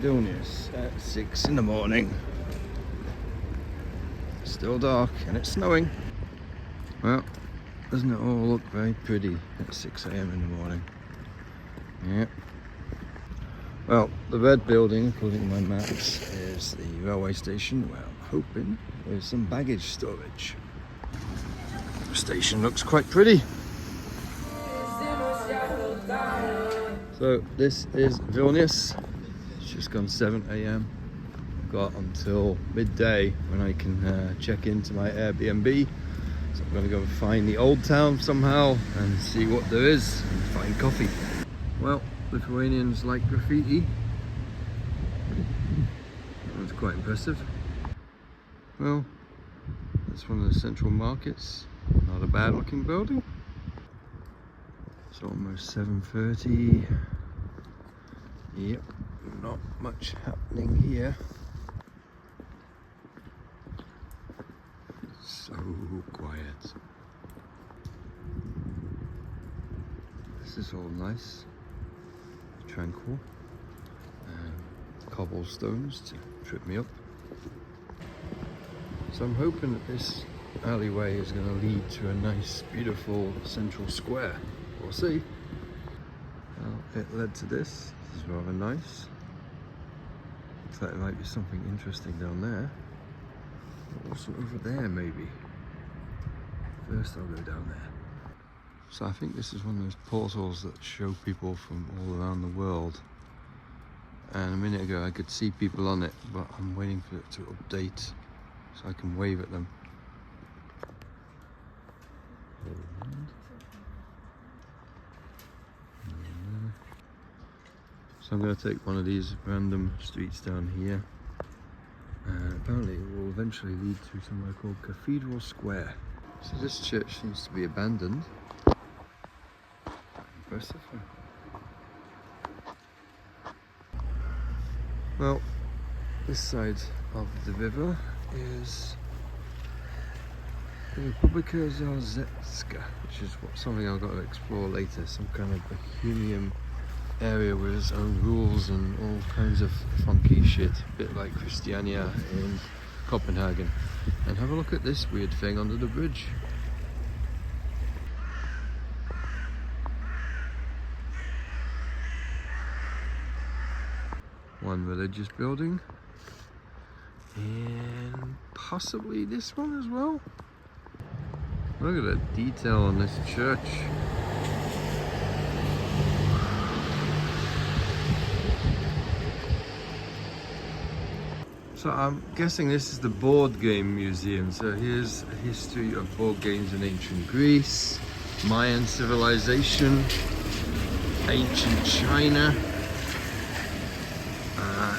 Vilnius at 6 in the morning. Still dark and it's snowing. Well, doesn't it all look very pretty at 6 AM in the morning? Yeah. Well, the red building, according to my maps, is the railway station where I'm hoping there's some baggage storage. The station looks quite pretty. So this is Vilnius. It's just gone 7 AM. Got until midday when I can check into my Air BNB. So I'm going to go find the old town somehow and see what there is and find coffee. Well, Lithuanians like graffiti. That one's quite impressive. Well, that's one of the central markets. Not a bad looking building. It's almost 7:30. Yep, not much happening here. So quiet. This is all nice, tranquil, and cobblestones to trip me up. So I'm hoping that this alleyway is going to lead to a nice, beautiful central square. We'll see. Well, it led to this. This is rather nice. Looks like there might be something interesting down there. Also over there, maybe. First I'll go down there. So I think this is one of those portals that show people from all around the world. And a minute ago I could see people on it, but I'm waiting for it to update so I can wave at them. So I'm going to take one of these random streets down here, and apparently it will eventually lead to somewhere called Cathedral Square. So this church seems to be abandoned. Impressive. Well, this side of the river is the Republika Zarzetska, which is something I've got to explore later. Some kind of bohemian area with its own rules and all kinds of funky shit, a bit like Christiania in Copenhagen. And have a look at this weird thing under the bridge. One religious building, and possibly this one as well. Look at the detail on this church. So I'm guessing this is the board game museum. So here's a history of board games in ancient Greece, Mayan civilization, ancient China,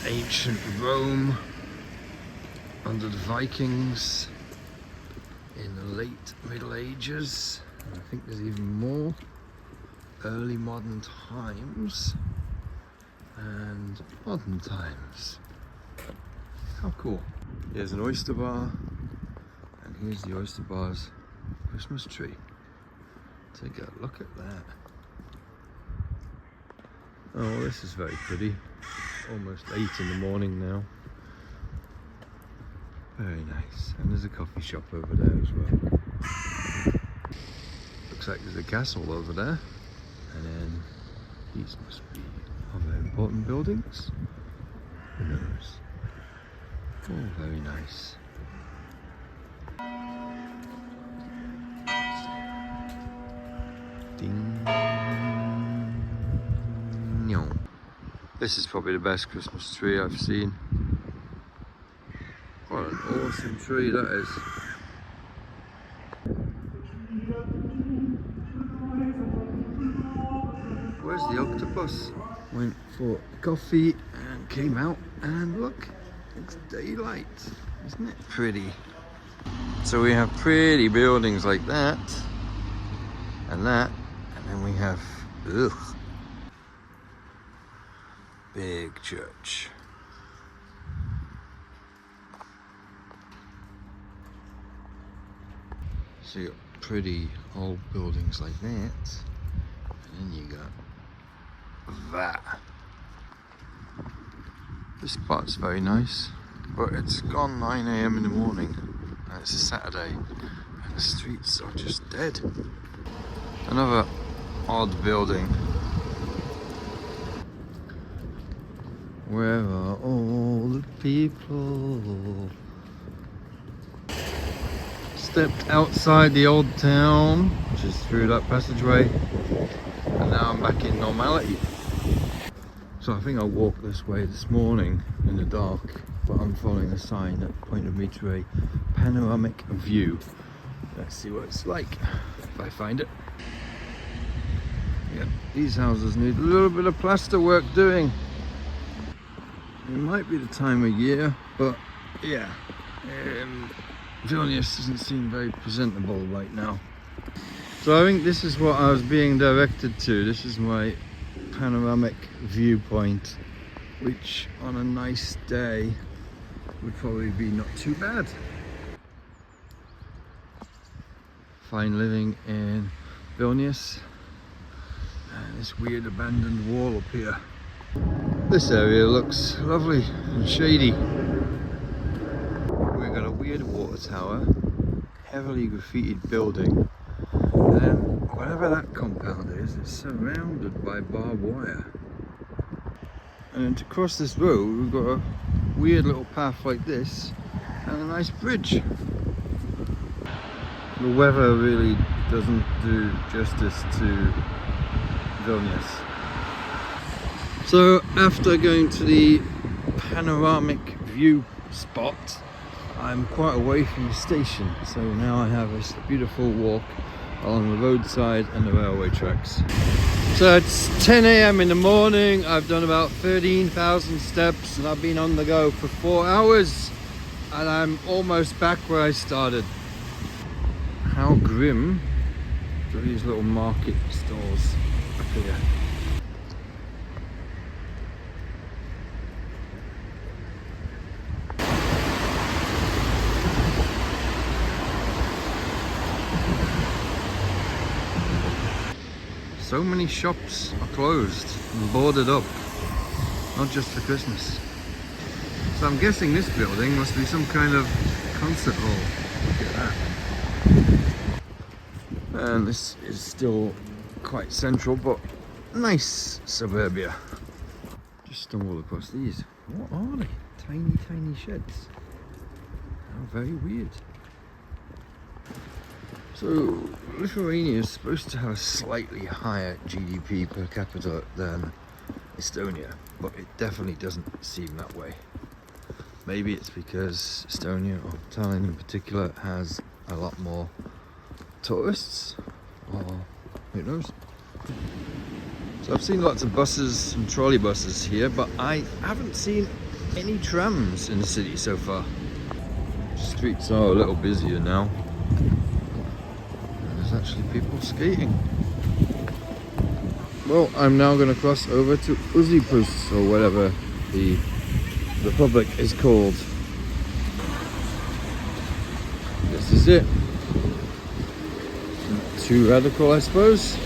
ancient Rome under the Vikings, in the late Middle Ages, and I think there's even more, early modern times, and modern times. How cool. Here's an oyster bar, and here's the oyster bar's Christmas tree. Take a look at that. Oh, this is very pretty. Almost 8 in the morning now. Very nice. And there's a coffee shop over there as well. Looks like there's a castle over there. And then these must be other important buildings. Who knows? Oh, very nice. Ding. Nyong. This is probably the best Christmas tree I've seen. What an awesome tree that is. Where's the octopus? Went for coffee and came out, and look, it's daylight. Isn't it pretty? So we have pretty buildings like that, and then we have, ugh, big church. So you got pretty old buildings like that, and then you got that. This part's very nice, but it's gone 9 AM in the morning and it's a Saturday and the streets are just dead. Another odd building. Where are all the people? Stepped outside the old town, which is through that passageway, and now I'm back in normality. So I think I walked this way this morning in the dark, but I'm following a sign that pointed me to a panoramic view. Let's see what it's like, if I find it. Yeah, these houses need a little bit of plaster work doing. It might be the time of year, but yeah, Vilnius doesn't seem very presentable right now. So I think this is what I was being directed to. This is my panoramic viewpoint, which on a nice day would probably be not too bad. Fine living in Vilnius. And this weird abandoned wall up here. This area looks lovely and shady. We've got a weird water tower, heavily graffitied building, and then whatever that compound is, it's surrounded by barbed wire. And then to cross this road, we've got a weird little path like this and a nice bridge. The weather really doesn't do justice to Vilnius. So after going to the panoramic view spot, I'm quite away from the station, so now I have this beautiful walk along the roadside and the railway tracks. So it's 10 AM in the morning, I've done about 13,000 steps and I've been on the go for 4 hours and I'm almost back where I started. How grim do these little market stores appear. So many shops are closed and boarded up, not just for Christmas. So I'm guessing this building must be some kind of concert hall. Look at that. And this is still quite central, but nice suburbia. Just stumbled across these. What are they? Tiny, tiny sheds. How very weird. So, Lithuania is supposed to have a slightly higher GDP per capita than Estonia, but it definitely doesn't seem that way. Maybe it's because Estonia, or Tallinn in particular, has a lot more tourists, or who knows. So I've seen lots of buses and trolley buses here, but I haven't seen any trams in the city so far. Streets are a little busier now. There's actually people skating. Well, I'm now going to cross over to Uzipus, or whatever the republic is called. This is it. Not too radical, I suppose.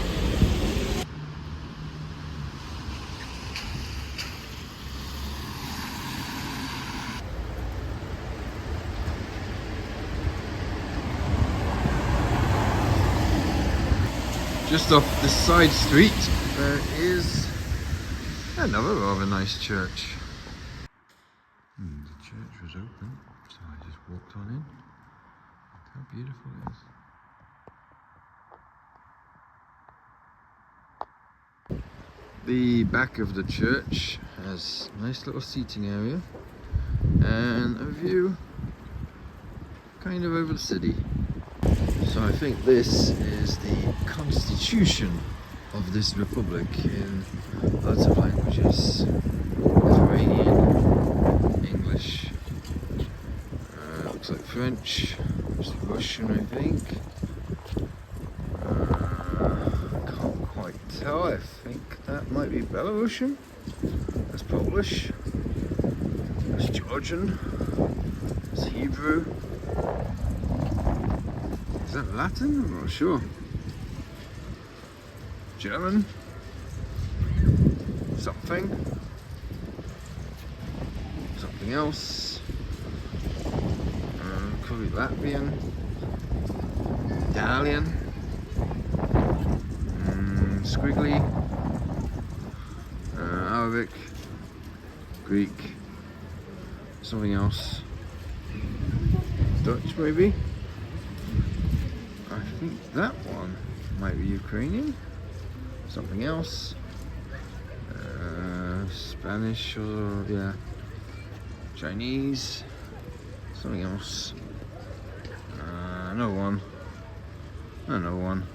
Just off this side street, there is another rather nice church. The church was open, so I just walked on in. Look how beautiful it is. The back of the church has a nice little seating area and a view kind of over the city. So I think this is the constitution of this republic in lots of languages. Lithuanian, English, looks like French, Russian I think. Can't quite tell, I think that might be Belarusian. That's Polish. That's Georgian. That's Hebrew. Is that Latin? I'm not sure. German? Something. something else. Could be Latvian, Italian, squiggly, Arabic, Greek, something else, Dutch maybe. I think that one might be Ukrainian, something else, Spanish or yeah, Chinese, something else. Another one, another one,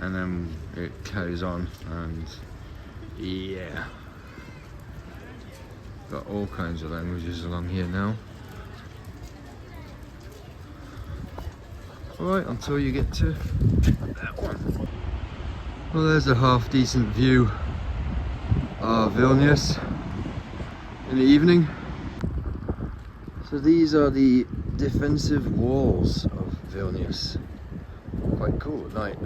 and then it carries on, and yeah, got all kinds of languages along here now. Alright, until you get to that one. Well, there's a half decent view of Vilnius in the evening. So these are the defensive walls of Vilnius. Quite cool at night.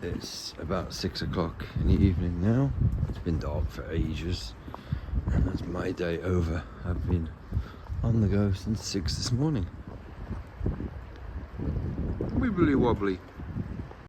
It's about 6 o'clock in the evening now. It's been dark for ages, and that's my day over. I've been on the go since 6 this morning. Wibbly wobbly.